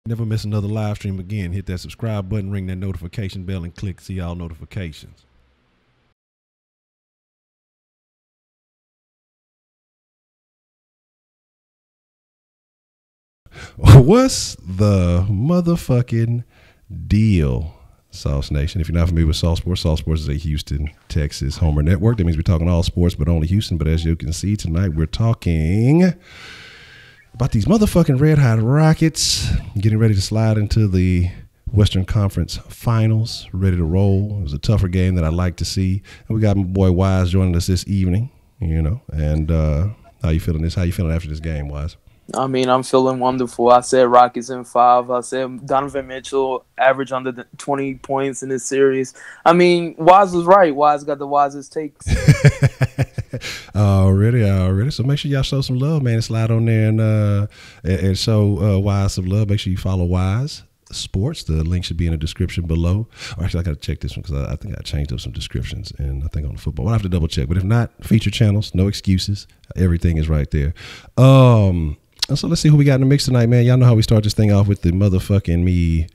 Never miss another live stream again. Hit that subscribe button, ring that notification bell, and click see all notifications. What's the motherfucking deal, Sauce Nation? If you're not familiar with Sauce Sports is a Houston, Texas homer network. That means we're talking all sports, but only Houston. But as you can see tonight, we're talking about these motherfucking red hot Rockets getting ready to slide into the Western Conference Finals, ready to roll. It was a tougher game that I like to see. And we got my boy Wise joining us this evening, and how you feeling How you feeling after this game, Wise? I mean, I'm feeling wonderful. I said Rockets in 5. I said Donovan Mitchell average under 20 points in this series. I mean, Wise was right. Wise got the wisest takes. Already. So make sure y'all show some love, man, and slide on there and show Wise some love. Make sure you follow Wise Sports. The link should be in the description below. Or actually, I got to check this one because I think I changed up some descriptions, and I think on the football. We'll have to double check. But if not, feature channels, no excuses. Everything is right there. So let's see who we got in the mix tonight, man. Y'all know how we start this thing off with the motherfucking me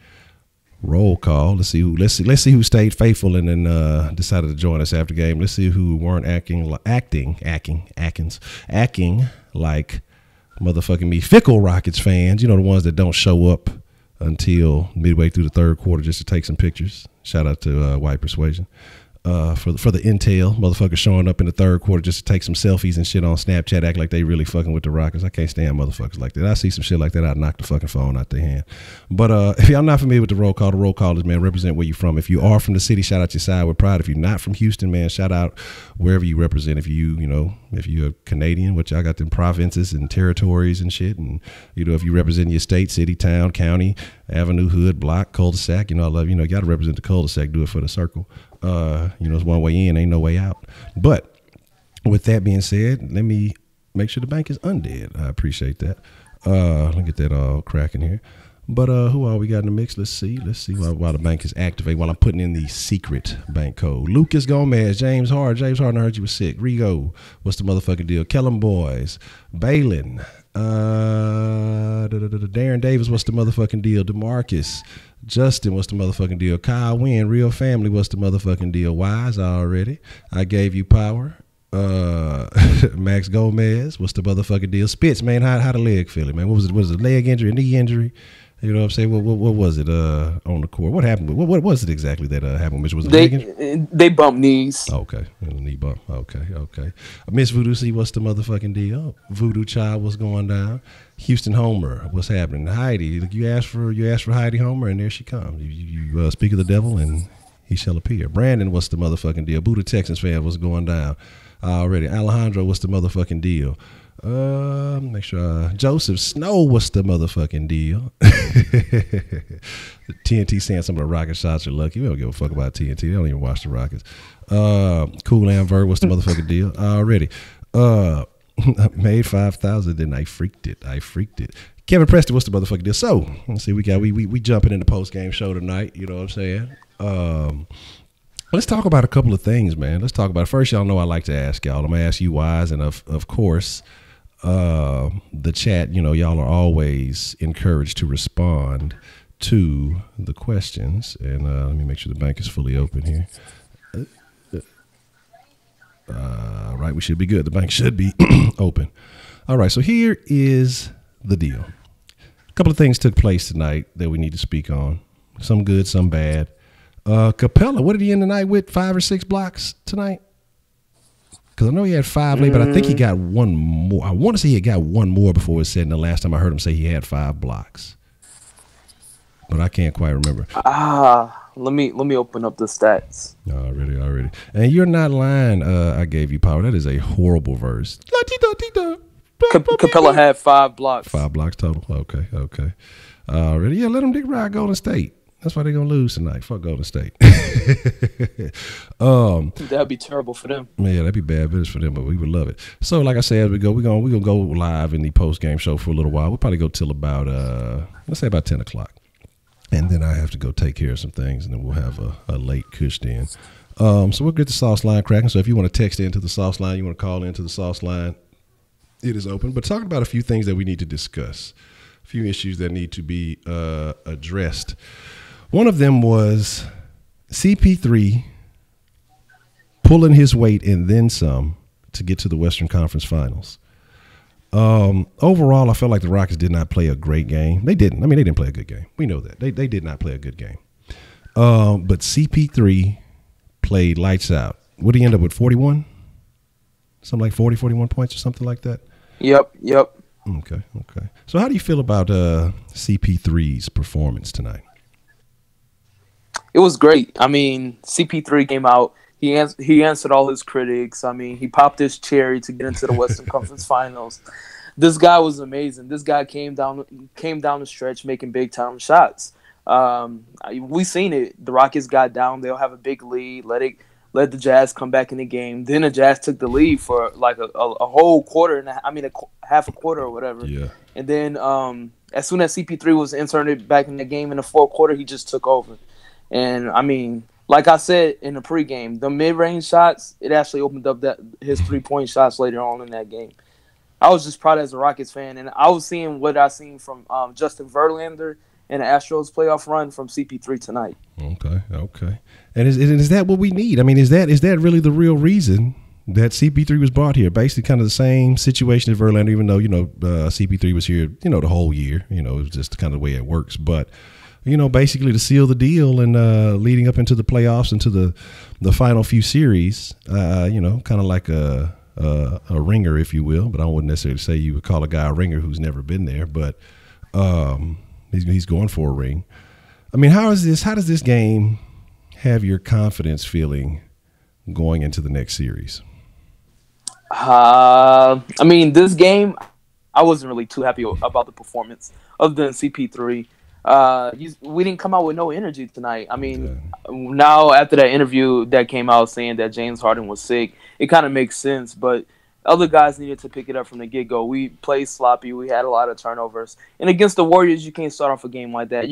roll call. Let's see who stayed faithful and then decided to join us after game. Let's see who weren't acting like motherfucking me fickle Rockets fans. You know, the ones that don't show up until midway through the third quarter just to take some pictures. Shout out to White Persuasion. For the intel, motherfuckers showing up in the third quarter just to take some selfies and shit on Snapchat, act like they really fucking with the Rockets. I can't stand motherfuckers like that. I see some shit like that, I'd knock the fucking phone out their hand. But if y'all not familiar with the roll call is, man, represent where you from. If you are from the city, shout out your side with pride. If you're not from Houston, man, shout out wherever you represent. If you're a Canadian, which I got them provinces and territories and shit, and if you represent your state, city, town, county, avenue, hood, block, cul-de-sac, I love you got to represent the cul-de-sac. Do it for the circle. It's one way in, ain't no way out. But with that being said, let me make sure the bank is undead. I appreciate that. Let me get that all cracking here. But who all we got in the mix? Let's see while the bank is activated, while I'm putting in the secret bank code. Lucas Gomez, James Harden, I heard you was sick. Rigo, what's the motherfucking deal? Kellum Boys, Balin, Darren Davis, what's the motherfucking deal? DeMarcus, Justin, what's the motherfucking deal? Kyle Wynn, Real Family, what's the motherfucking deal? Wise already. I gave you power. Max Gomez, what's the motherfucking deal? Spitz, man, how the leg feeling, man? What was it? Was it a leg injury, a knee injury? You know what I'm saying? What was it on the court? What happened? What was it exactly that happened? Which was they bumped knees. Okay, a knee bump. Okay. Miss Voodoo C, what's the motherfucking deal? Voodoo Child, what's going down? Houston Homer, what's happening? Heidi, you asked for Heidi Homer, and there she comes. You speak of the devil, and he shall appear. Brandon, what's the motherfucking deal? Buddha Texans fan, what's going down? Already. Alejandro, what's the motherfucking deal? Make sure Joseph Snow, what's the motherfucking deal? TNT saying some of the Rocket shots are lucky. We don't give a fuck about TNT. They don't even watch the Rockets. Cool Amber, what's the motherfucking deal? Already. I made 5,000, then I freaked it. Kevin Preston, what's the motherfucking deal? So let's see, we jumping in the post game show tonight. You know what I'm saying? Let's talk about a couple of things, man. Let's talk about it. First, y'all know I like to ask y'all. I'm gonna ask you, Wise, and of course, the chat. Y'all are always encouraged to respond to the questions. And let me make sure the bank is fully open here. Right, we should be good. The bank should be open. All right, so here is the deal. A couple of things took place tonight that we need to speak on. Some good, some bad. Capella, what did he end the night with? 5 or 6 blocks tonight? Because I know he had 5 late, but I think he got one more. I want to say he got one more before it was said, and the last time I heard him say he had 5 blocks. But I can't quite remember. Let me open up the stats. Already. And you're not lying. I gave you power. That is a horrible verse. Capella had 5 blocks. 5 blocks total. Okay. Already. Yeah, let them dick ride Golden State. That's why they're going to lose tonight. Fuck Golden State. That'd be terrible for them. Yeah, that'd be bad business for them, but we would love it. So, like I said, as we go, we're gonna go live in the post-game show for a little while. We'll probably go till about, let's say about 10 o'clock. And then I have to go take care of some things, and then we'll have a late cush in. So we'll get the sauce line cracking. So if you want to text into the sauce line, you want to call into the sauce line, it is open. But talking about a few things that we need to discuss. few issues that need to be addressed. One of them was CP3 pulling his weight and then some to get to the Western Conference Finals. Overall, I felt like the Rockets did not play a great game. They didn't. I mean, they didn't play a good game. We know that. They did not play a good game. But CP3 played lights out. What did he end up with, 41? Something like 40, 41 points or something like that? Yep. Okay. So how do you feel about CP3's performance tonight? It was great. I mean, CP3 came out. He answered all his critics. I mean, he popped his cherry to get into the Western Conference Finals. This guy was amazing. This guy came down the stretch making big time shots. We seen it. The Rockets got down. They'll have a big lead. Let the Jazz come back in the game. Then the Jazz took the lead for like a whole quarter half a quarter or whatever. Yeah. And then as soon as CP3 was inserted back in the game in the fourth quarter, he just took over. And I mean, like I said in the pregame, the mid-range shots, it actually opened up his 3-point shots later on in that game. I was just proud as a Rockets fan, and I was seeing what I seen from Justin Verlander and the Astros playoff run from CP3 tonight. Okay. And is that what we need? I mean, is that really the real reason that CP3 was brought here? Basically kind of the same situation as Verlander, even though, CP3 was here, the whole year. It was just kind of the way it works. But, basically to seal the deal and leading up into the playoffs, into the final few series, kind of like a ringer, if you will. But I wouldn't necessarily say you would call a guy a ringer who's never been there. But he's going for a ring. I mean, how does this game have your confidence feeling going into the next series? I mean, this game, I wasn't really too happy about the performance other than CP3. We didn't come out with no energy tonight. I mean, now after that interview that came out saying that James Harden was sick, it kind of makes sense, but other guys needed to pick it up from the get-go. We played sloppy. We had a lot of turnovers. And against the Warriors, you can't start off a game like that.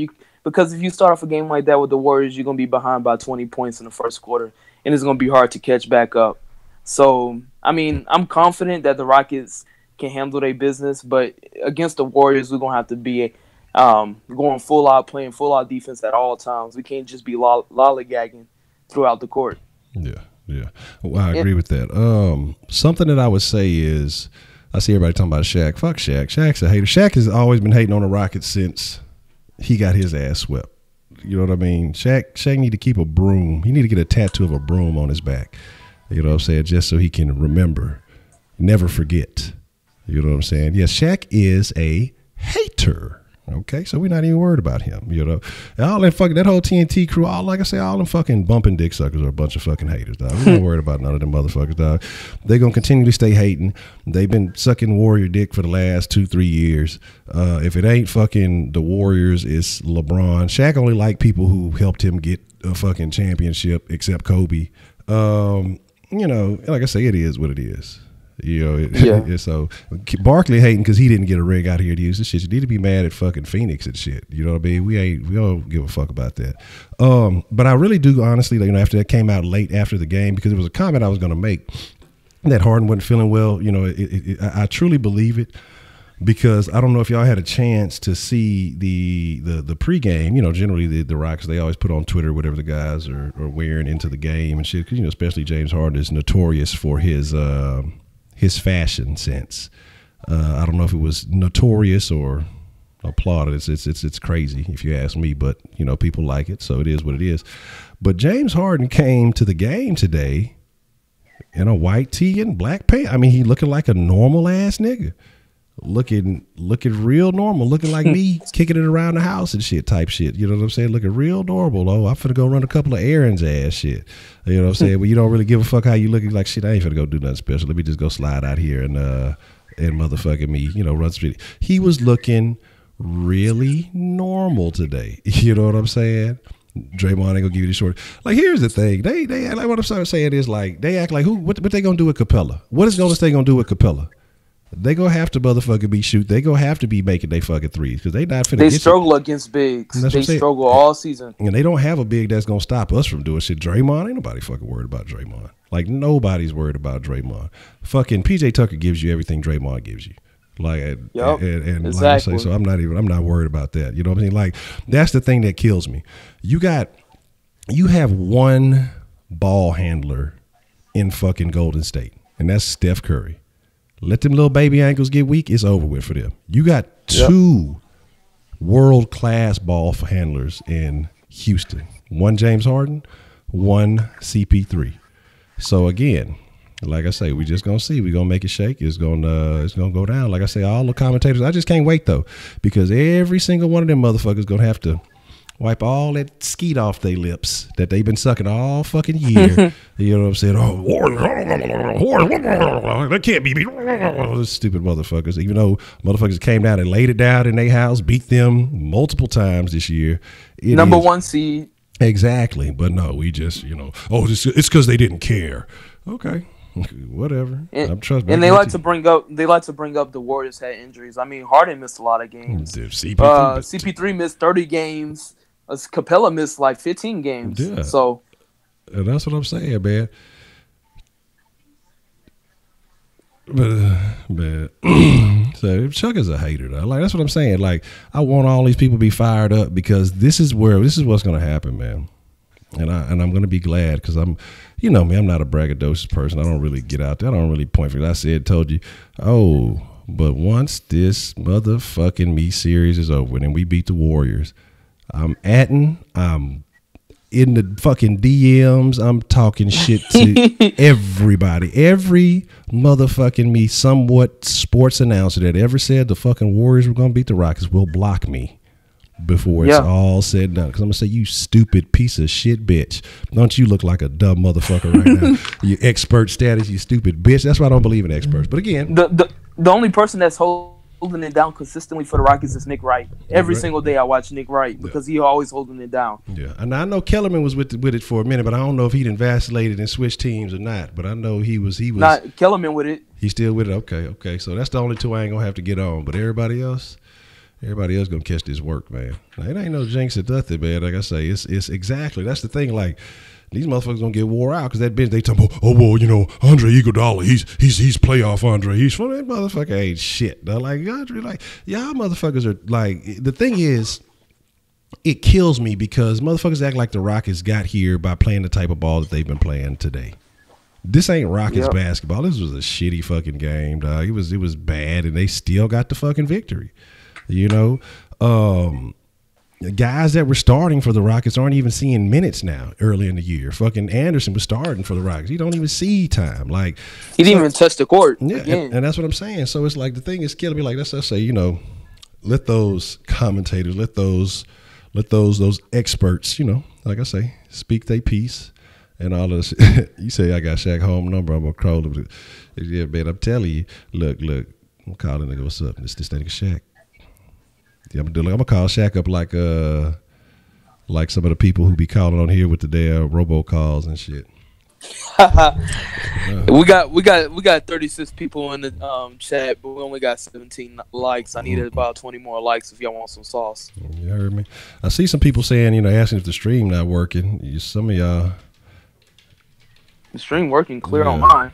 Because if you start off a game like that with the Warriors, you're going to be behind by 20 points in the first quarter, and it's going to be hard to catch back up. So, I mean, I'm confident that the Rockets can handle their business, but against the Warriors, we're going to have to be going full out, playing full out defense at all times. We can't just be lollygagging throughout the court. Yeah. Well, I agree with that. Something that I would say is, I see everybody talking about Shaq. Fuck Shaq. Shaq's a hater. Shaq has always been hating on the Rockets since he got his ass swept. You know what I mean? Shaq need to keep a broom. He need to get a tattoo of a broom on his back. You know what I'm saying? Just so he can remember, never forget. You know what I'm saying? Yes, Shaq is a hater. Okay, so we're not even worried about him, And all that whole TNT crew, all them fucking bumping dick suckers are a bunch of fucking haters, dog. We're not worried about none of them motherfuckers, dog. They're gonna continually stay hating. They've been sucking Warrior dick for the last 2-3 years. If it ain't fucking the Warriors, it's LeBron. Shaq only like people who helped him get a fucking championship, except Kobe. Like I say, it is what it is. So Barkley hating because he didn't get a ring out here to use this shit. You need to be mad at fucking Phoenix and shit. You know what I mean? We don't give a fuck about that. But I really do, honestly, after that came out late after the game, because it was a comment I was going to make that Harden wasn't feeling well. I truly believe it, because I don't know if y'all had a chance to see the pregame. Generally the Rockets, they always put on Twitter whatever the guys are wearing into the game and shit. Because especially James Harden is notorious for his fashion sense. I don't know if it was notorious or applauded. It's crazy if you ask me, but people like it, so it is what it is. But James Harden came to the game today in a white tee and black pants. I mean, he looking like a normal ass nigga. Looking real normal, looking like me, kicking it around the house and shit type shit. You know what I'm saying? Looking real normal. Oh, I'm finna go run a couple of errands ass shit. You know what I'm saying? But you don't really give a fuck how you looking. Like, shit, I ain't finna go do nothing special. Let me just go slide out here and motherfucking me, run street. He was looking really normal today. You know what I'm saying? Draymond ain't gonna give you the short. Like, here's the thing. They act like, what I'm saying is, like, they act like what they gonna do with Capella? What is Golden State gonna do with Capella? They gonna have to motherfucking be shoot. They gonna have to be making they fucking threes, because they not finna. They struggle against bigs. They struggle all season, and they don't have a big that's gonna stop us from doing shit. Draymond, ain't nobody fucking worried about Draymond. Like, nobody's worried about Draymond. Fucking PJ Tucker gives you everything Draymond gives you. Like, Yep. and Exactly. like I say, so I'm not worried about that. You know what I mean? Like, that's the thing that kills me. You have one ball handler in fucking Golden State, and that's Steph Curry. Let them little baby ankles get weak, it's over with for them. You got two world-class ball handlers in Houston. One James Harden, one CP3. So again, like I say, we just gonna see. We're gonna make it shake. It's gonna go down. Like I say, all the commentators. I just can't wait though, because every single one of them motherfuckers gonna have to wipe all that skeet off their lips that they've been sucking all fucking year. You know what I'm saying? Oh, that can't be me. Those stupid motherfuckers. Even though motherfuckers came down and laid it down in their house, beat them multiple times this year. Number one seed. Exactly. But no, we just, it's because they didn't care. Okay. Whatever. And they like to bring up the Warriors had injuries. I mean, Harden missed a lot of games. CP3 missed 30 games. Capella missed like 15 games. Yeah. So, and that's what I'm saying, man. But so Chuck is a hater though. Like, that's what I'm saying. Like, I want all these people to be fired up, because this is what's going to happen, man. And I'm going to be glad, because I'm not a braggadocious person. I don't really get out there. I don't really point fingers. Told you, but once this motherfucking me series is over and we beat the Warriors, I'm in the fucking DMs. I'm talking shit to everybody. Every motherfucking me somewhat sports announcer that ever said the fucking Warriors were going to beat the Rockets will block me before it's all said and done. Because I'm going to say, you stupid piece of shit bitch. Don't you look like a dumb motherfucker right now? You expert status, you stupid bitch. That's why I don't believe in experts. But again, the only person that's holding it down consistently for the Rockets is Nick Wright. Every single day I watch Nick Wright, because he always holding it down. Yeah, and I know Kellerman was with it for a minute, but I don't know if he done vacillated and switched teams or not. But I know he was not Kellerman with it. He's still with it. Okay. So that's the only two I ain't gonna have to get on. But everybody else gonna catch this work, man. Now, it ain't no jinx or nothing, man. Like I say, it's exactly, that's the thing. Like, these motherfuckers gonna get wore out, because that bitch, they talk about, Andre Iguodala, he's playoff Andre. He's funny. That motherfucker ain't shit. They're like, Andre, like, y'all motherfuckers are like, the thing is, it kills me, because motherfuckers act like the Rockets got here by playing the type of ball that they've been playing today. This ain't Rockets basketball. This was a shitty fucking game, dog. It was bad, and they still got the fucking victory. Guys that were starting for the Rockets aren't even seeing minutes now early in the year. Fucking Anderson was starting for the Rockets. He don't even see time. Like, he didn't even touch the court. Yeah, and that's what I'm saying. So it's like, the thing is killing me. Like, let's say, let those commentators, let those experts, like I say, speak their piece and all of this. You say I got Shaq home number, I'm gonna call him. Yeah, man, I'm telling you, look, I'm calling nigga, what's up? This nigga Shaq. Yeah, I'm gonna call Shaq up like some of the people who be calling on here with the damn robocalls and shit. We got 36 people in the chat, but we only got 17 likes. I needed about 20 more likes if y'all want some sauce. You heard me. I see some people saying, asking if the stream not working. Some of y'all, the stream working clear on mine.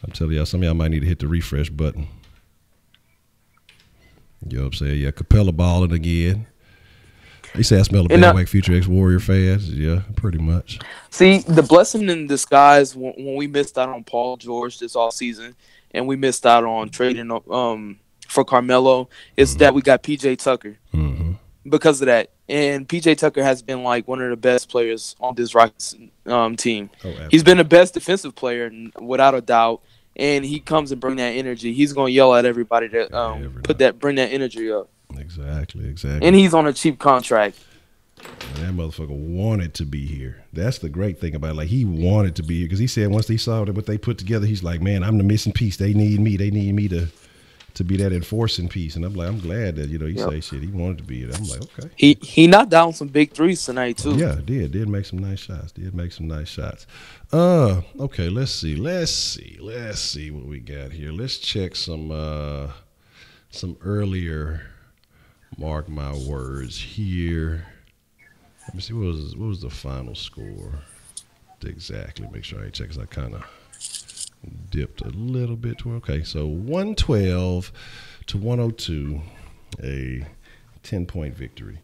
I'm telling y'all, some of y'all might need to hit the refresh button. You know what I'm saying? Yeah, Capella balling again. He said I smell a bad like future ex-Warrior fans. Yeah, pretty much. See, the blessing in disguise when we missed out on Paul George this offseason, and we missed out on trading for Carmelo, is that we got P.J. Tucker because of that. And P.J. Tucker has been like one of the best players on this Rockets team. He's been the best defensive player, without a doubt. And he comes and bring that energy. He's gonna yell at everybody to bring that energy up. Exactly. And he's on a cheap contract. And that motherfucker wanted to be here. That's the great thing about it. Like, he wanted to be here, because he said once he saw what they put together, he's like, man, I'm the missing piece. They need me. They need me to be that enforcing piece. And I'm like, I'm glad that he say shit. He wanted to be here. I'm like, okay. He knocked down some big threes tonight too. Yeah, did make some nice shots. Okay, let's see what we got here. Let's check some earlier, mark my words here. Let me see, what was the final score exactly? Make sure I check, because I kind of dipped a little bit. Okay, so 112 to 102, a 10-point victory.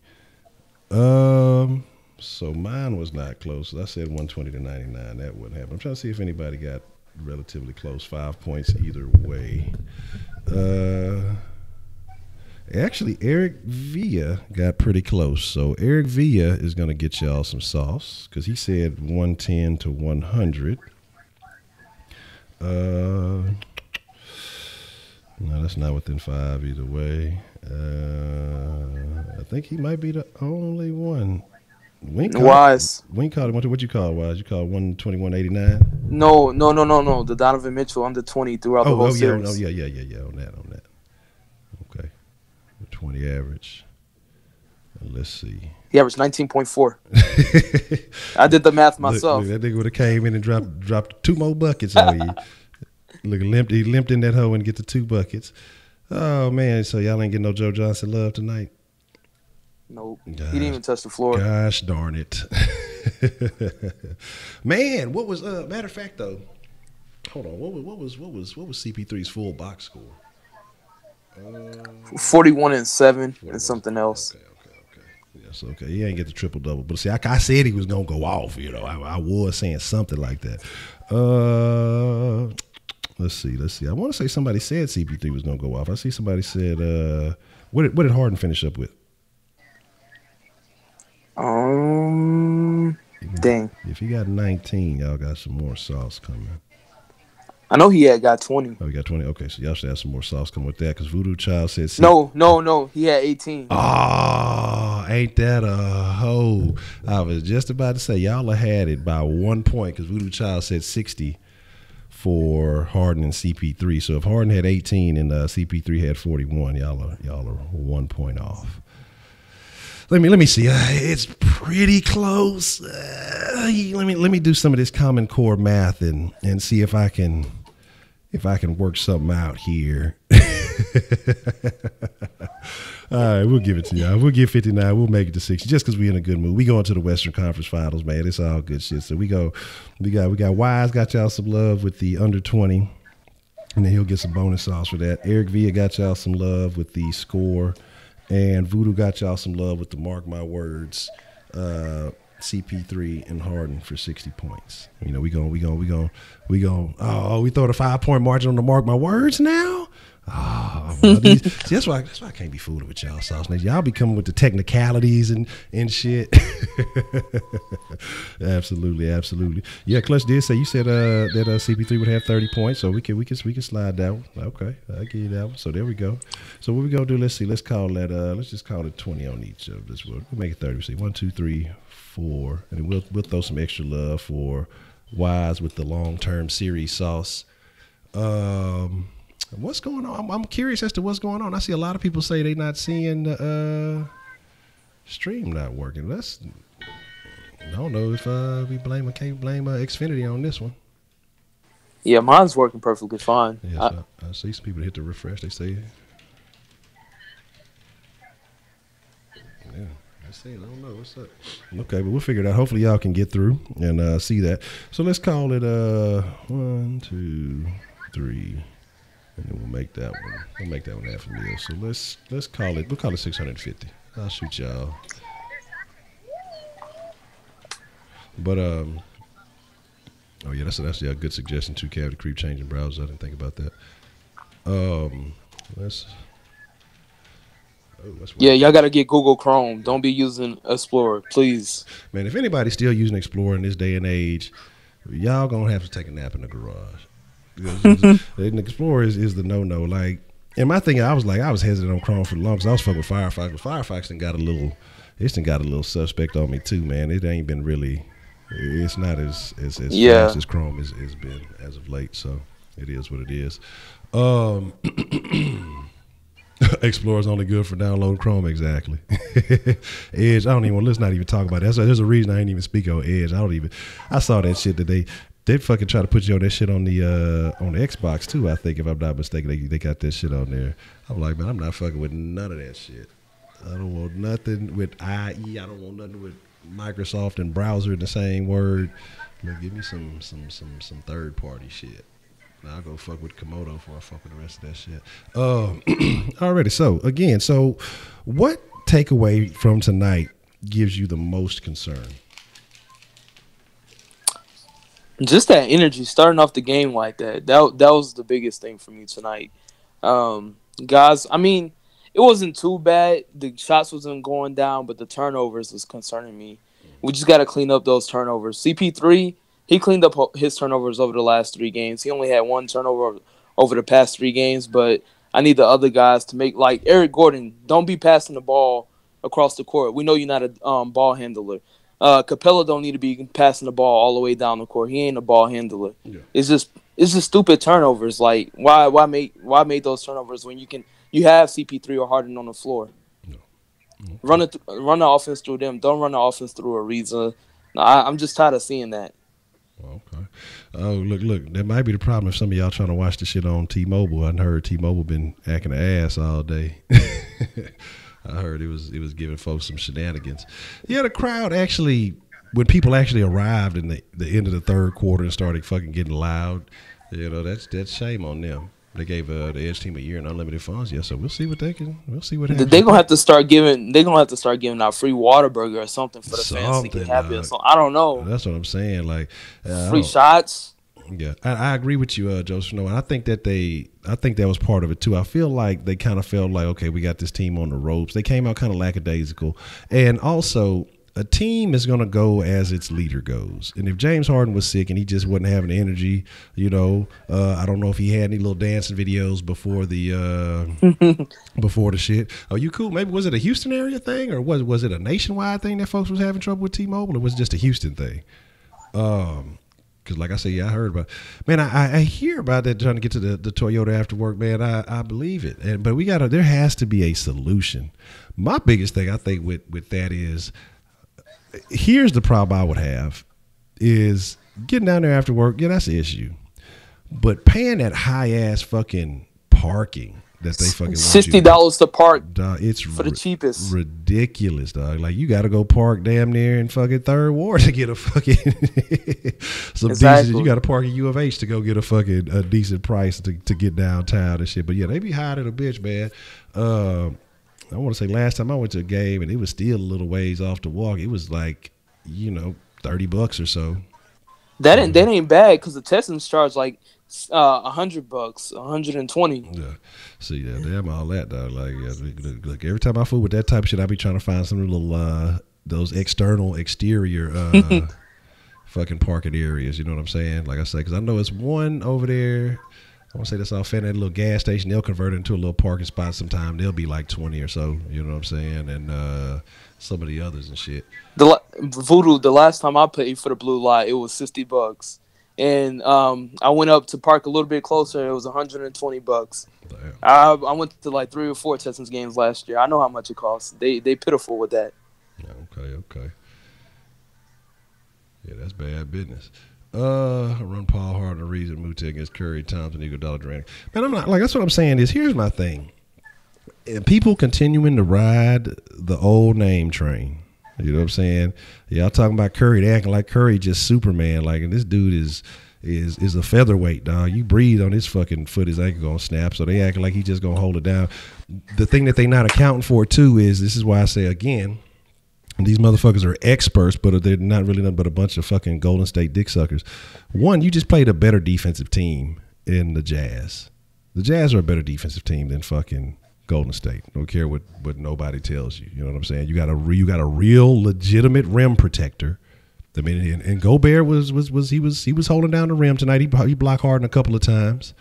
So mine was not close. I said 120 to 99. That wouldn't happen. I'm trying to see if anybody got relatively close. 5 points either way. Actually, Eric Villa got pretty close. So Eric Villa is going to get y'all some sauce because he said 110 to 100. No, that's not within 5 either way. I think he might be the only one. Wise. What you call it, Wise? You call it 121.89? No. The Donovan Mitchell under 20 throughout the whole series. Yeah. On that. Okay. The 20 average. Let's see. He averaged 19.4. I did the math myself. Look, that nigga would have came in and dropped 2 more buckets on you. Look, he limped in that hole and get the 2 buckets. Oh, man. So y'all ain't getting no Joe Johnson love tonight? Nope. He didn't even touch the floor. Gosh darn it. Man, what was matter of fact though, hold on, what was CP3's full box score? 41-7 and something else. Okay. Yes, okay. He ain't get the triple double. But see, I said he was gonna go off, you know. I was saying something like that. Let's see. I want to say somebody said CP3 was gonna go off. I see somebody said what did Harden finish up with? Dang. If he got 19, y'all got some more sauce coming. I know he got 20. Oh, he got 20. Okay, so y'all should have some more sauce coming with that because Voodoo Child said. No. He had 18. Oh, ain't that a hoe? I was just about to say y'all had it by 1 point because Voodoo Child said 60 for Harden and CP3. So if Harden had 18 and CP3 had 41, y'all are 1 point off. Let me see. It's pretty close. Let me do some of this Common Core math and see if I can work something out here. All right, we'll give it to y'all. We'll give 59. We'll make it to 60 just because we're in a good mood. We going to the Western Conference Finals, man. It's all good shit. So we got Wise got y'all some love with the under 20, and then he'll get some bonus sauce for that. Eric Villa got y'all some love with the score. And Voodoo got y'all some love with the mark my words, CP3 and Harden for 60 points. You know, we throwing a 5-point margin on the mark my words now. Oh, well, that's why I can't be fooling with y'all, Sauce Nation. Y'all be coming with the technicalities and shit. Absolutely. Yeah, Clutch did say you said that CP3 would have 30 points, so we can slide that one. Okay, I'll give you that one. So there we go. So what we gonna do? Let's see. Let's call that. Let's just call it 20 on each of this. We'll make it 30. We see 1, 2, 3, 4, and then we'll throw some extra love for Wise with the long-term series sauce. What's going on? I'm curious as to what's going on. I see a lot of people say they're not seeing the stream not working. I don't know if we can't blame Xfinity on this one. Yeah, mine's working perfectly fine. Yes, I see some people hit the refresh. They say, yeah, I see. I don't know what's up. Okay, but we'll figure it out. Hopefully, y'all can get through and see that. So let's call it 1, 2, 3. And then we'll make that one. We'll make that one half a meal. So let's call it. We'll call it 650. I'll shoot y'all. But oh yeah, that's a good suggestion too. Cavity creep changing browser. I didn't think about that. Yeah, y'all gotta get Google Chrome. Don't be using Explorer, please. Man, if anybody's still using Explorer in this day and age, y'all gonna have to take a nap in the garage. The Explorer is the no. Like, and my thing, I was hesitant on Chrome for the longest. I was fucking with Firefox, but Firefox got a little suspect on me too, man. It ain't been really, it's not as fast as Chrome has been as of late. So it is what it is. Explorer's only good for downloading Chrome, exactly. Edge, let's not even talk about that. There's a reason I ain't even speak on Edge. I saw that shit today. They fucking try to put you on that shit on the Xbox too. I think, if I'm not mistaken, they got that shit on there. I'm like, man, I'm not fucking with none of that shit. I don't want nothing with IE. I don't want nothing with Microsoft and browser in the same word. Give me some third party shit. Now I'll go fuck with Komodo before I fuck with the rest of that shit. Alrighty. So what takeaway from tonight gives you the most concern? Just that energy, starting off the game like that. That was the biggest thing for me tonight. Guys, I mean, it wasn't too bad. The shots wasn't going down, but the turnovers was concerning me. We just got to clean up those turnovers. CP3, he cleaned up his turnovers over the last 3 games. He only had 1 turnover over the past 3 games, but I need the other guys to make, like Eric Gordon, don't be passing the ball across the court. We know you're not a ball handler. Capella don't need to be passing the ball all the way down the court. He ain't a ball handler. Yeah. It's just stupid turnovers. Like why make those turnovers when you have CP3 or Harden on the floor? No. Okay. Run the offense through them. Don't run the offense through Ariza. No, I'm just tired of seeing that. Okay. Oh, look. That might be the problem if some of y'all trying to watch the shit on T-Mobile. I heard T-Mobile been acting the ass all day. I heard it was giving folks some shenanigans. Yeah, the crowd actually, when people actually arrived in the end of the third quarter and started fucking getting loud, that's shame on them. They gave the Edge team a year in unlimited funds. Yeah, so we'll see what happens. They're gonna have to start giving out free Whataburger or something for the fans to get happy or something. I don't know. That's what I'm saying. Like free shots. Yeah, I agree with you, Joseph. No, and I think that was part of it too. I feel like they kind of felt like, okay, we got this team on the ropes. They came out kind of lackadaisical, and also a team is going to go as its leader goes. And if James Harden was sick and he just wasn't having the energy, I don't know if he had any little dancing videos before the shit. Oh, you cool? Maybe was it a Houston area thing, or was it a nationwide thing that folks was having trouble with T-Mobile, or was it just a Houston thing? Because like I say, yeah, I heard about. Man, I hear about that trying to get to the Toyota after work. Man, I believe it. But there has to be a solution. My biggest thing I think with that is, here's the problem I would have is getting down there after work. Yeah, that's the issue. But paying that high ass fucking parking that they fucking $60 to park, dog, it's for the cheapest. Ridiculous, dog. Like, you got to go park damn near in fucking Third Ward to get a fucking some decent. You got to park at U of H to go get a decent price to get downtown and shit. But yeah, they be high to the bitch, man. I want to say last time I went to a game and it was still a little ways off to walk. It was like, $30 or so. That ain't bad because the Texans charge like $100, $120. Yeah. See, damn all that, dog. Like, look, every time I fool with that type of shit, I be trying to find some little those exterior fucking parking areas. You know what I'm saying? Like I say, because I know it's one over there. I want to say that's off at that little gas station. They'll convert it into a little parking spot sometime. They'll be like 20 or so. You know what I'm saying? And some of the others and shit. Voodoo, the last time I paid for the blue light, it was $60. And I went up to park a little bit closer. It was $120. Damn. I went to like 3 or 4 Texans games last year. I know how much it costs. They pitiful with that. Okay. Yeah, that's bad business. Run Paul Harden, Reason, Muthaf against Curry, Thompson, Iguodala, Durant. Man, I'm not like, that's what I'm saying is, here's my thing. And people continuing to ride the old name train. You know what I'm saying? Y'all talking about Curry, they acting like Curry just Superman. Like, and this dude is a featherweight, dog. You breathe on his fucking foot, his ankle gonna snap. So they acting like he just gonna hold it down. The thing that they not accounting for too is, this is why I say again, these motherfuckers are experts, but they're not really nothing but a bunch of fucking Golden State dick suckers. One, you just played a better defensive team in the Jazz. The Jazz are a better defensive team than fucking Golden State. Don't care what nobody tells you. You know what I'm saying? You got a real legitimate rim protector. I mean, and Gobert was holding down the rim tonight. He blocked Harden a couple of times.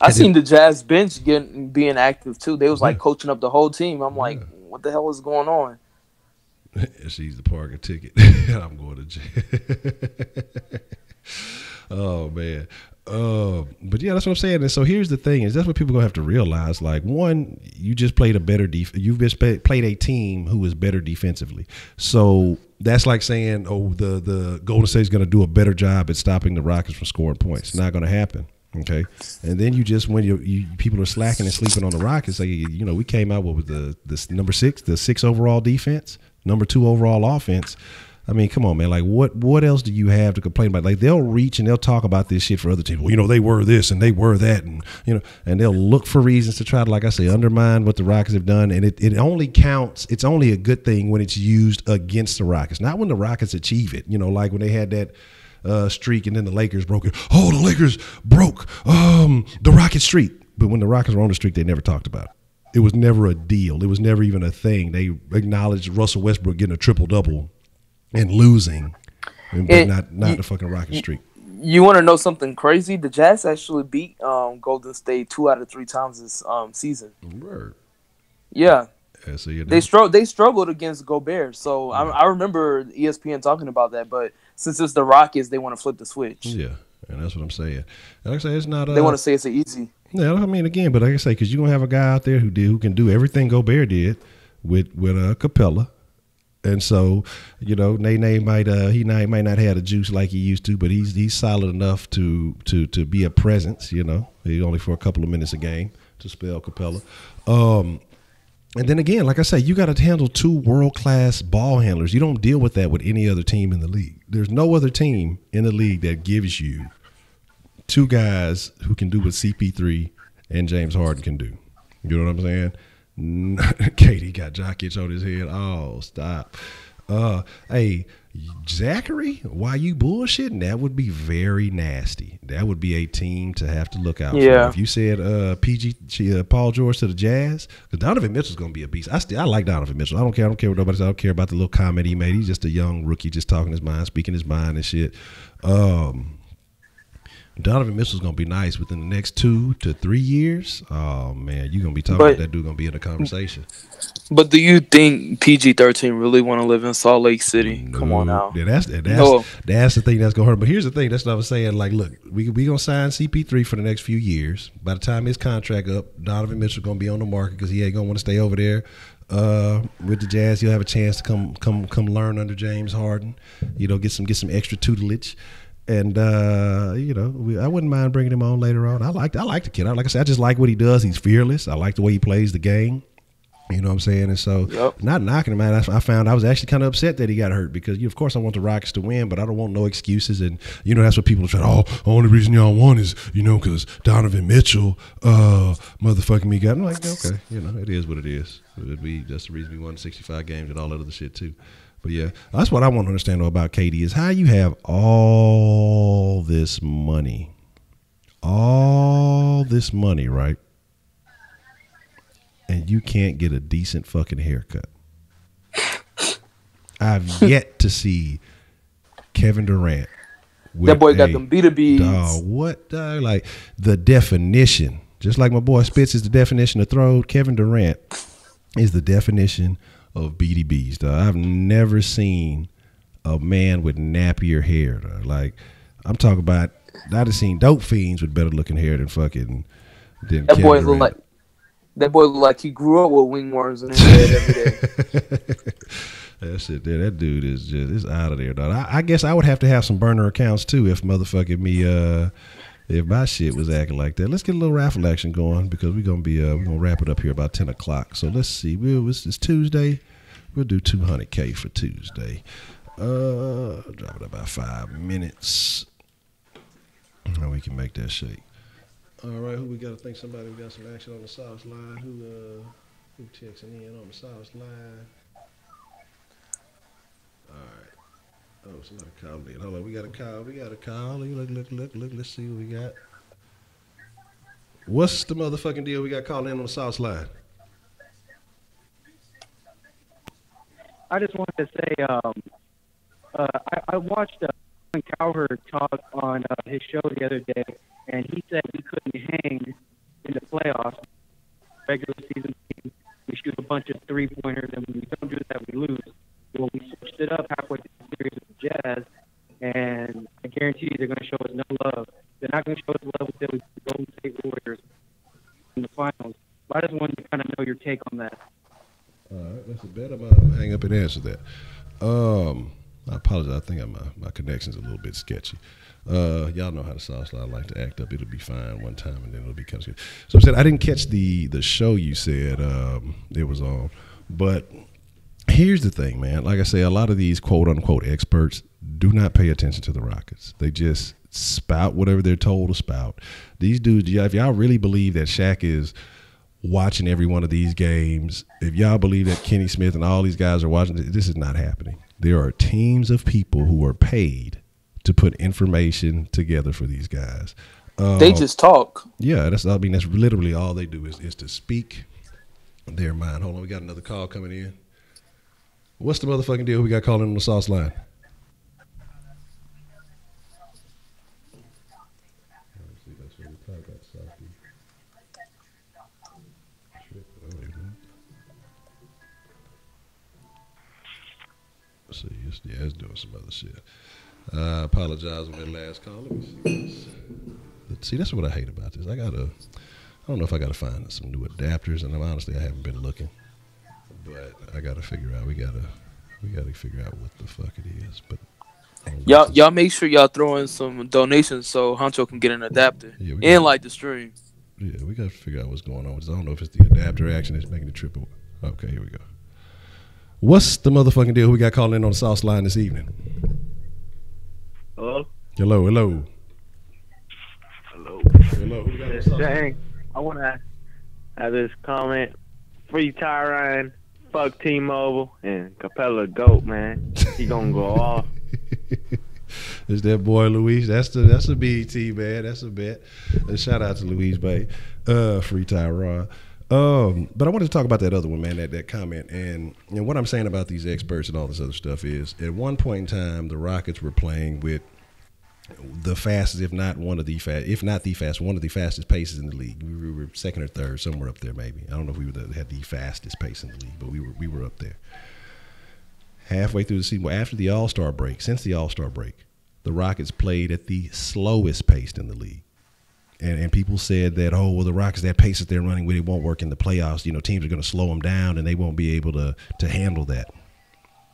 I seen the Jazz bench being active too. They was like coaching up the whole team. I'm like, what the hell is going on? She's the parking ticket. I'm going to jail. Oh man. But yeah, that's what I'm saying. And so here's the thing: is that's what people gonna have to realize. Like, one, you just played a better you've just played a team who is better defensively. So that's like saying, oh, the Golden State's gonna do a better job at stopping the Rockets from scoring points. It's not gonna happen. Okay, and then you just, when you people are slacking and sleeping on the Rockets, like, we came out with the number 6, the 6 overall defense, number 2 overall offense. I mean, come on, man. Like, what else do you have to complain about? Like, they'll reach and they'll talk about this shit for other teams. Well, they were this and they were that, and and they'll look for reasons to try to, like I say, undermine what the Rockets have done. And it only counts. It's only a good thing when it's used against the Rockets, not when the Rockets achieve it. Like when they had that streak and then the Lakers broke it. Oh, the Lakers broke the Rocket streak. But when the Rockets were on the streak, they never talked about it. It was never a deal. It was never even a thing. They acknowledged Russell Westbrook getting a triple-double and losing, but not the fucking Rocket streak. You want to know something crazy? The Jazz actually beat Golden State 2 out of 3 times this season. Word. Yeah. So they struggled against Gobert. So I remember ESPN talking about that. But since it's the Rockets, they want to flip the switch. Yeah, and that's what I'm saying. Like I say, it's not. They want to say it's easy. Yeah, I mean, again, but like I say, because you're gonna have a guy out there who can do everything Gobert did with Capella. And so, Nene might not have the juice like he used to, but he's solid enough to be a presence. He only for a couple of minutes a game to spell Capella. And then again, like I say, you got to handle 2 world-class ball handlers. You don't deal with that with any other team in the league. There's no other team in the league that gives you 2 guys who can do what CP3 and James Harden can do. You know what I'm saying? Katie got Jokic on his head. Oh, stop. Hey, Zachary, why you bullshitting? That would be very nasty. That would be a team to have to look out for. If you said Paul George to the Jazz, because Donovan Mitchell's going to be a beast. I like Donovan Mitchell. I don't care what nobody says. I don't care about the little comment he made. He's just a young rookie just talking his mind, speaking his mind and shit. Donovan Mitchell's going to be nice within the next 2 to 3 years. Oh, man, you're going to be talking about that dude going to be in a conversation. But do you think PG-13 really want to live in Salt Lake City? No. Come on now. Yeah, that's the thing that's going to hurt. But here's the thing. That's what I was saying. Like, look, we going to sign CP3 for the next few years. By the time his contract up, Donovan Mitchell going to be on the market because he ain't going to want to stay over there. With the Jazz, you'll have a chance to come learn under James Harden. Get some extra tutelage. And I wouldn't mind bringing him on later on. I like the kid. Like I said, I just like what he does. He's fearless. I like the way he plays the game. You know what I'm saying? And so, not knocking him out. I found I was actually kind of upset that he got hurt because, of course, I want the Rockets to win, but I don't want no excuses. And that's what people are trying. Oh, the only reason y'all won is because Donovan Mitchell, motherfucking me got. I'm like, okay, it is what it is. That's the reason we won 65 games and all that other shit too. But yeah, that's what I want to understand about KD is how you have all this money, right? And you can't get a decent fucking haircut. I've yet to see Kevin Durant. That boy got them beater beads. What? Like the definition, just like my boy Spitz is the definition of throw. Kevin Durant is the definition of BDBs. I've never seen a man with nappier hair. Like I'm talking about, I've seen dope fiends with better looking hair than fucking. That boy look like he grew up with wingworms in his head every day. That shit there, that dude is just out of there, dog. I guess I would have to have some burner accounts too if motherfucking me if my shit was acting like that. Let's get a little raffle action going because we're gonna wrap it up here about 10 o'clock. So let's see. It's Tuesday. We'll do 200K for Tuesday. Drop it about 5 minutes. Now we can make that shake. All right, who we got? I think somebody got some action on the South line. Who texting in on the South line? All right. Oh, somebody called me. Hold on, we got a call. Look. Let's see what we got. What's the motherfucking deal we got calling in on the South line? I just wanted to say, I watched Cowherd talk on his show the other day, and he said we couldn't hang in the playoffs. Regular season team, we shoot a bunch of three-pointers, and when we don't do that, we lose. So we switched it up halfway through the series with the Jazz, and I guarantee you they're going to show us no love. They're not going to show us love until we the Golden State Warriors in the finals. So I just wanted to kind of know your take on that. All right, that's a bet. I'm going to hang up and answer that. I apologize. I think my connection's a little bit sketchy. Y'all know how the South Side like to act up. It'll be fine one time, and then it'll be kind of sketchy. So I said I didn't catch the show you said it was on, but here's the thing, man. Like I say, a lot of these quote unquote experts do not pay attention to the Rockets. They just spout whatever they're told to spout. These dudes, if y'all really believe that Shaq is watching every one of these games, if y'all believe that Kenny Smith and all these guys are watching, this is not happening. There are teams of people who are paid to put information together for these guys. They just talk. Yeah, that's literally all they do is to speak their mind. Hold on, we got another call coming in. What's the motherfucking deal? We got calling on the sauce line. Let's see, it's doing some other shit. I apologize on that last call. Let's see, that's what I hate about this. I don't know if I gotta find some new adapters, and honestly, I haven't been looking. But I gotta figure out. We gotta figure out what the fuck it is. But y'all make sure y'all throw in some donations so Honcho can get an adapter and like the stream. Yeah, we gotta figure out what's going on. I don't know if it's the adapter action that's making the trip. Okay, here we go. What's the motherfucking deal? Who we got calling in on the sauce line this evening? Hello. Hello. Hello. Who we got on the sauce line? Dang, I want to have this comment. Free Tyron, fuck T-Mobile, and Capella GOAT, man. He gonna go off. It's that boy Luis. That's a BET, man. That's a bet. Shout out to Luis Bay. Free Tyron. But I wanted to talk about that other one, man, that comment. And what I'm saying about these experts and all this other stuff is, at one point in time, the Rockets were playing with the fastest, if not one of the fastest paces in the league. We were second or third, somewhere up there maybe. I don't know if we had the fastest pace in the league, but we were up there. Halfway through the season, after the All-Star break, since the All-Star break, the Rockets played at the slowest pace in the league. And people said that, the Rockets, that pace that they're running with, it won't work in the playoffs. Teams are going to slow them down, and they won't be able to handle that.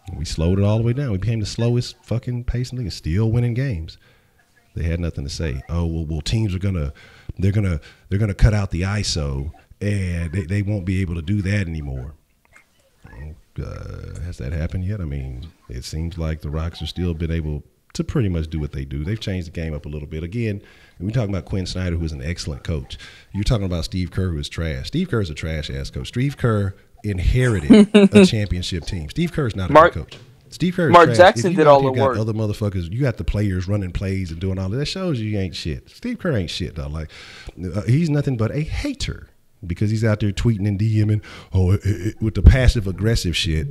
And we slowed it all the way down. We became the slowest fucking pace in the league, still winning games. They had nothing to say. Teams are they're gonna cut out the ISO, and they won't be able to do that anymore. Has that happened yet? I mean, it seems like the Rockets are still been able to pretty much do what they do. They've changed the game up a little bit. Again, we're talking about Quinn Snyder, who is an excellent coach. You're talking about Steve Kerr, who is trash. Steve Kerr is a trash-ass coach. Steve Kerr inherited a championship team. Steve Kerr is not a good coach. Steve Kerr is Mark trash. Jackson did all the work. Other motherfuckers, you got the players running plays and doing all that. That shows you ain't shit. Steve Kerr ain't shit, though. Like, he's nothing but a hater because he's out there tweeting and DMing with the passive-aggressive shit,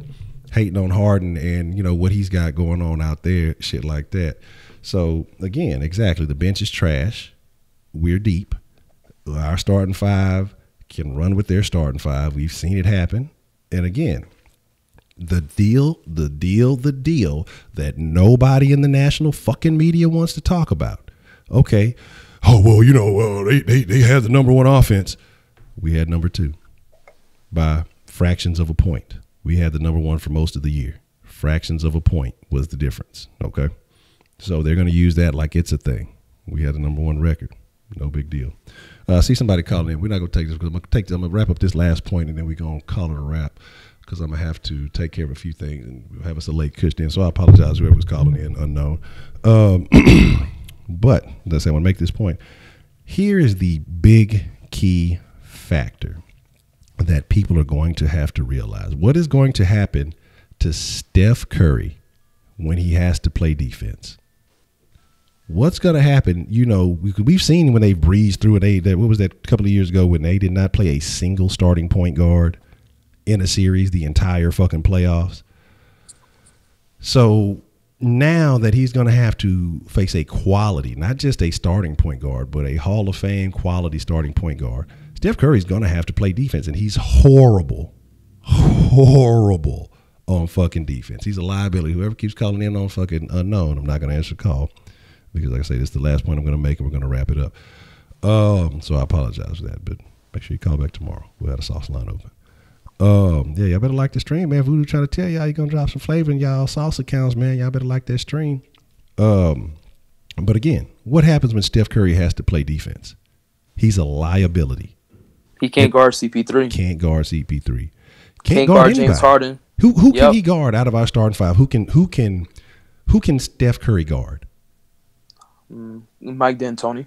hating on Harden and, what he's got going on out there, shit like that. So, again, exactly, the bench is trash. We're deep. Our starting five can run with their starting five. We've seen it happen. And, again, the deal that nobody in the national fucking media wants to talk about. Okay. They had the number one offense. We had number two by fractions of a point. We had the number one for most of the year. Fractions of a point was the difference. Okay. So they're going to use that like it's a thing. We had the number one record. No big deal. I see somebody calling in. We're not going to take this because I'm going to wrap up this last point and then we're going to call it a wrap because I'm going to have to take care of a few things and we'll have us a late cush in. So I apologize whoever was calling in unknown. But let's say I want to make this point. Here is the big key factor that people are going to have to realize. What is going to happen to Steph Curry when he has to play defense? What's going to happen? We've seen when they breezed through it. What was that a couple of years ago when they did not play a single starting point guard in a series the entire fucking playoffs? So now that he's going to have to face a quality, not just a starting point guard, but a Hall of Fame quality starting point guard, Steph Curry's going to have to play defense, and he's horrible on fucking defense. He's a liability. Whoever keeps calling in on fucking unknown, I'm not going to answer the call because, like I say, this is the last point I'm going to make, and we're going to wrap it up. So I apologize for that, but make sure you call back tomorrow. We'll have a sauce line open. Y'all better like the stream, man. Voodoo trying to tell y'all you're going to drop some flavor in y'all sauce accounts, man. Y'all better like that stream. But again, what happens when Steph Curry has to play defense? He's a liability. He can't guard CP3. Can't guard CP3. Can't guard James Harden. Who can he guard out of our starting five? Who can Steph Curry guard? Mike D'Antoni.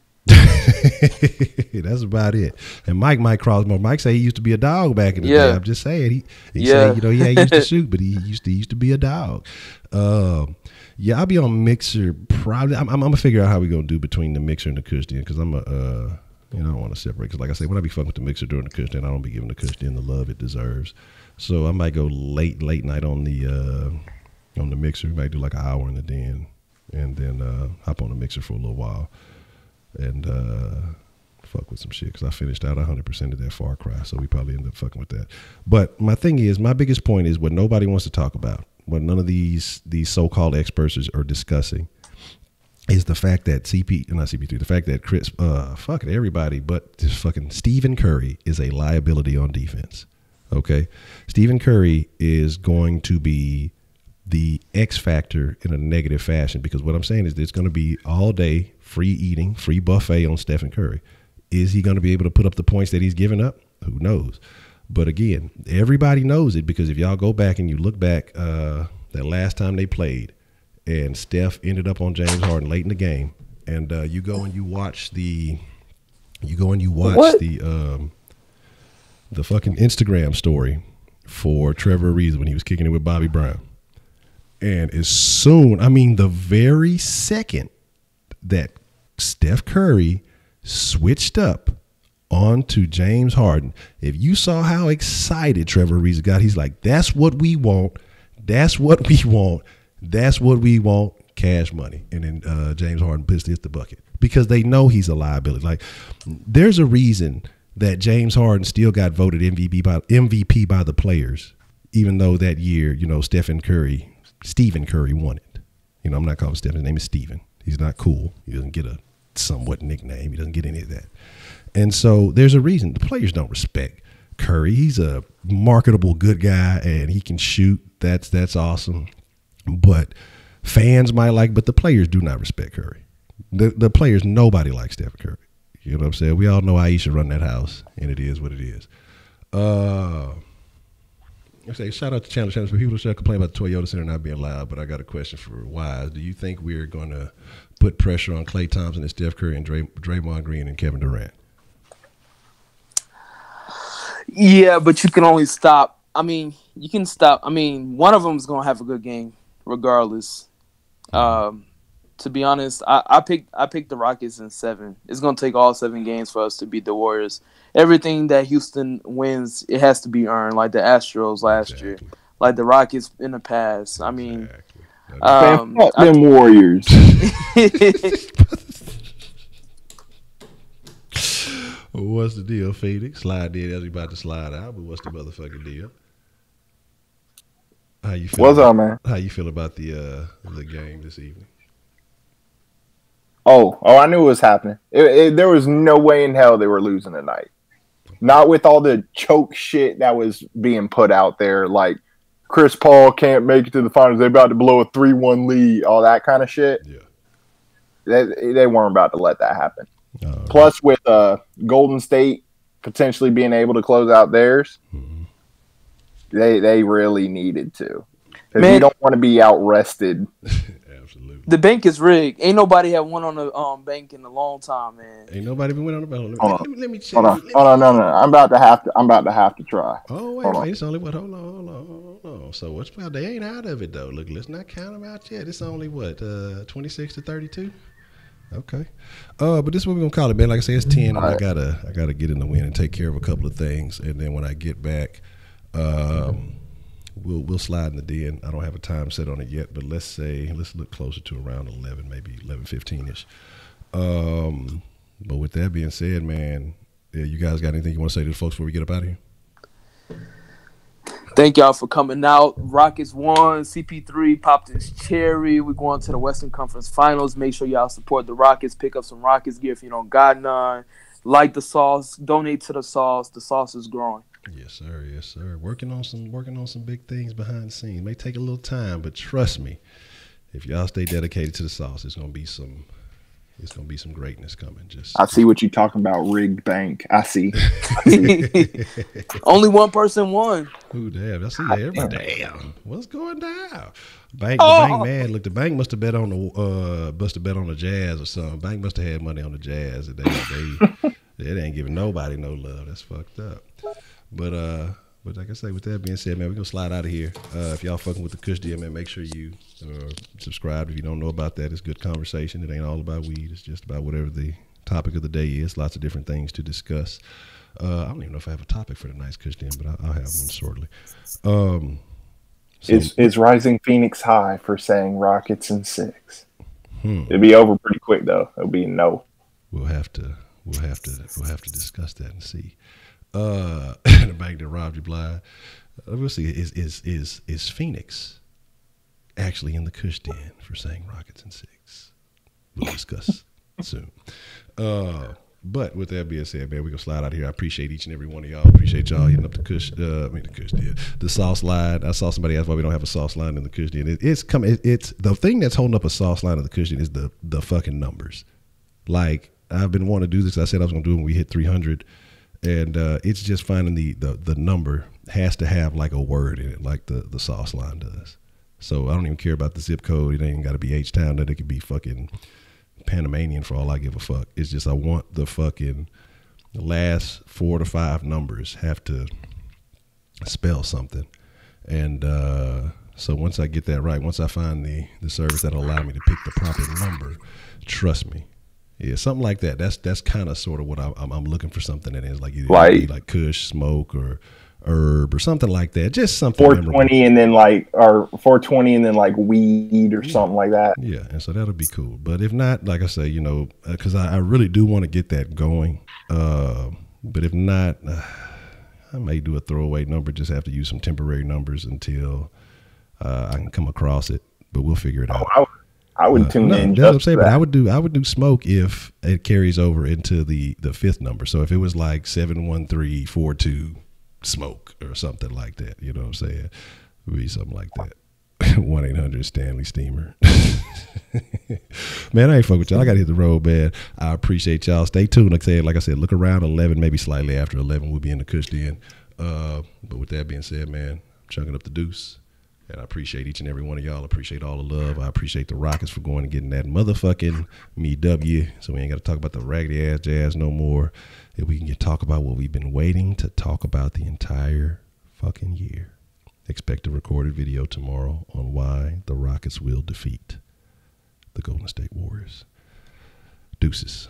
That's about it. And Mike might cross more. Mike say he used to be a dog back in the day. I'm just saying he said, he used to shoot, but he used to be a dog. I'll be on Mixer probably. I'm gonna figure out how we gonna do between the Mixer and the Cushion because I'm I don't want to separate because like I say, when I be fucking with the Mixer during the Cushion, I don't be giving the Cushion the love it deserves. So I might go late night on the Mixer. Might do like an hour in the den and then hop on the Mixer for a little while. And fuck with some shit because I finished out 100% of that Far Cry, so we probably end up fucking with that. But my thing is, my biggest point is what nobody wants to talk about, what none of these so-called experts are discussing, is the fact that the fact that everybody, but this fucking Stephen Curry is a liability on defense. Okay, Stephen Curry is going to be the X factor in a negative fashion because what I'm saying is it's going to be all day free eating, free buffet on Stephen Curry. Is he going to be able to put up the points that he's given up? Who knows? But again, everybody knows it because if y'all go back and you look back that last time they played and Steph ended up on James Harden late in the game and you go and you watch the fucking Instagram story for Trevor Ariza when he was kicking it with Bobby Brown. And as soon, the very second that Steph Curry switched up onto James Harden, if you saw how excited Trevor Ariza got, he's like, that's what we want. That's what we want. That's what we want. Cash money. And then James Harden hits the bucket because they know he's a liability. Like, there's a reason that James Harden still got voted MVP by the players, even though that year, Stephen Curry won it. I'm not calling Stephen. His name is Stephen. He's not cool. He doesn't get a somewhat nickname. He doesn't get any of that. And so there's a reason. The players don't respect Curry. He's a marketable good guy, and he can shoot. That's awesome. But fans might but the players do not respect Curry. The players, nobody likes Stephen Curry. You know what I'm saying? We all know Aisha run that house, and it is what it is. I say shout out to Chandler for people who complain about the Toyota Center not being loud, but I got a question for Wise. Do you think we're going to put pressure on Klay Thompson and Steph Curry and Draymond Green and Kevin Durant? Yeah, but you can only stop. You can stop. One of them is going to have a good game regardless. To be honest, I picked the Rockets in 7. It's going to take all 7 games for us to beat the Warriors. Everything that Houston wins, it has to be earned, like the Astros last year, like the Rockets in the past. Fuck them Warriors. What's the deal, Phoenix? Slide in as we about to slide out, but what's the motherfucking deal? How you feel? What's up, man? How you feel about the game this evening? Oh, I knew it was happening. There was no way in hell they were losing tonight. Not with all the choke shit that was being put out there, like Chris Paul can't make it to the finals. They're about to blow a 3-1 lead, all that kind of shit. Yeah, they weren't about to let that happen. Plus, with Golden State potentially being able to close out theirs, they really needed to. Because you don't want to be out rested. Absolutely. The bank is rigged. Ain't nobody had one on the bank in a long time, man. Ain't nobody been winning on the bank. Let me check. Hold on. No. I'm about to have to try. Oh wait. It's only what? Hold on. So what's about? They ain't out of it though. Look, let's not count them out yet. It's only what 26 to 32. Okay. But this is what we're gonna call it, man. Like I say, it's 10. And I gotta get in the wind and take care of a couple of things, and then when I get back, we'll slide in the den. I don't have a time set on it yet, but let's look closer to around 11, maybe 11:15ish. But with that being said, man, you guys got anything you want to say to the folks before we get up out of here? Thank y'all for coming out. Rockets won. CP3 popped his cherry. We're going to the Western Conference Finals. Make sure y'all support the Rockets. Pick up some Rockets gear if you don't got none. Like the sauce. Donate to the sauce. The sauce is growing. Yes, sir. Working on some big things behind the scenes. May take a little time, but trust me, if y'all stay dedicated to the sauce, it's gonna be some It's gonna be some greatness coming. I see what you're talking about, rigged bank. I see. Only one person won. Ooh, damn! I see everybody. Damn, what's going down? The bank man. Look, the bank must have bet on the Jazz or something. Bank must have had money on the Jazz, and they ain't giving nobody no love. That's fucked up. But like I say, with that being said, man, we're gonna slide out of here. If y'all fucking with the Kush deal, man, make sure you subscribe. If you don't know about that, it's good conversation. It ain't all about weed. It's just about whatever the topic of the day is. Lots of different things to discuss. I don't even know if I have a topic for tonight's Kush deal, but I'll have one shortly. Is Rising Phoenix high for saying Rockets in 6? It'll be over pretty quick though. It'll be no. We'll have to discuss that and see. The bank that robbed you blind. We'll see. Is Phoenix actually in the Kush den for saying Rockets in 6? We'll discuss soon. But with that being said, man, we're gonna slide out of here. I appreciate each and every one of y'all. Appreciate y'all hitting up the Kush. The Kush den, the sauce line. I saw somebody ask why we don't have a sauce line in the Kush den. It's coming. It's the thing that's holding up a sauce line in the Kush den is the fucking numbers. Like, I've been wanting to do this. I said I was gonna do it when we hit 300. And it's just finding the number has to have like a word in it, like the sauce line does. So I don't even care about the zip code. It ain't got to be H-Town. That it could be fucking Panamanian for all I give a fuck. It's just I want the fucking last 4 to 5 numbers have to spell something. And so once I get that right, once I find the service that'll allow me to pick the proper number, trust me. Yeah, something like that. That's kind of sort of what I'm looking for. Something that is like either like Kush, smoke, or herb, or something like that. Just something 420 memorable. Or 420 and then like weed or something like that. Yeah, and so that'll be cool. But if not, like I say, because I really do want to get that going. But if not, I may do a throwaway number. Just have to use some temporary numbers until I can come across it. But we'll figure it out. I would tune in. That's what I'm saying. But I would do smoke if it carries over into the 5th number. So if it was like 71342 smoke or something like that, you know what I'm saying? It would be something like that. 1-800 Stanley Steamer. Man, I ain't fuck with y'all. I gotta hit the road, man. I appreciate y'all. Stay tuned. Like I said, look around 11, maybe slightly after 11. We'll be in the Kush den. But with that being said, man, I'm chunking up the deuce. And I appreciate each and every one of y'all. I appreciate all the love. I appreciate the Rockets for going and getting that motherfucking W. So we ain't got to talk about the raggedy ass Jazz no more. And we can talk about what we've been waiting to talk about the entire fucking year. Expect a recorded video tomorrow on why the Rockets will defeat the Golden State Warriors. Deuces.